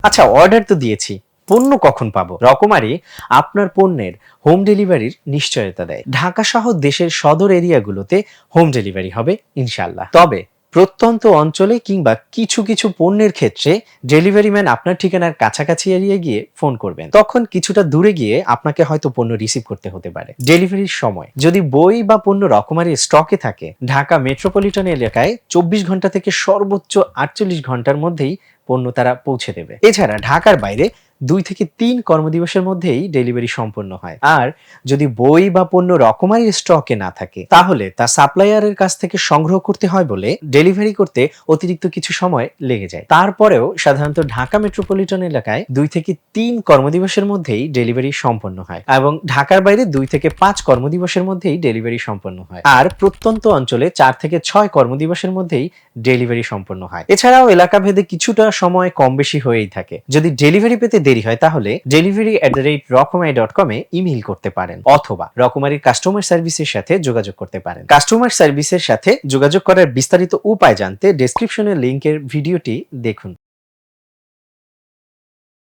আচ্ছা, অর্ডার তো দিয়েছি, পণ্য কখন পাবো? রকমারি আপনার পণ্যের হোম ডেলিভারির নিশ্চয়তা দেয়। ঢাকা সহ দেশের সদর এরিয়াগুলোতে হোম ডেলিভারি হবে ইনশাল্লাহ। তবে প্রত্যন্ত অঞ্চলে কিংবা কিছু কিছু পণ্যের ক্ষেত্রে ডেলিভারি ম্যান আপনার ঠিকানার কাছাকাছি এরিয়া গিয়ে ফোন করবেন। তখন কিছুটা দূরে গিয়ে আপনাকে হয়তো পণ্য রিসিভ করতে হতে পারে। ডেলিভারির সময় যদি বই বা পণ্য রকমারি স্টকে থাকে, ঢাকা মেট্রোপলিটন এলাকায় 24 ঘন্টা থেকে সর্বোচ্চ 48 ঘন্টার মধ্যেই পণ্য তারা পৌঁছে দেবে। এছাড়া ঢাকার বাইরে 2 থেকে 3 কর্মদিবসের মধ্যেই ডেলিভারি সম্পন্ন হয়। আর যদি বই বা পণ্য রকমারি স্টকে না থাকে, তাহলে তা সাপ্লায়ারের কাছ থেকে সংগ্রহ করতে হয় বলে ডেলিভারি করতে অতিরিক্ত কিছু সময় লেগে যায়। তারপরেও সাধারণত ঢাকা মেট্রোপলিটন এলাকায় 2 থেকে 3 কর্মদিবসের মধ্যেই ডেলিভারি সম্পন্ন হয় এবং ঢাকার বাইরে 2 থেকে 5 কর্মদিবসের মধ্যেই ডেলিভারি সম্পন্ন হয়। আর প্রত্যন্ত অঞ্চলে 4 থেকে 6 কর্মদিবসের মধ্যেই ডেলিভারি সম্পন্ন হয়। এছাড়াও এলাকা ভেদে কিছুটা সময় কম বেশি হয়েই থাকে। যদি ডেলিভারি পেতে দেরি হয়, তাহলে delivery@রকমারি.com এ ইমেইল করতে পারেন অথবা রকমারির কাস্টমার সার্ভিসের সাথে যোগাযোগ করতে পারেন। কাস্টমার সার্ভিসের সাথে যোগাযোগ করার বিস্তারিত উপায় জানতে ডেসক্রিপশনের লিংকের ভিডিওটি দেখুন।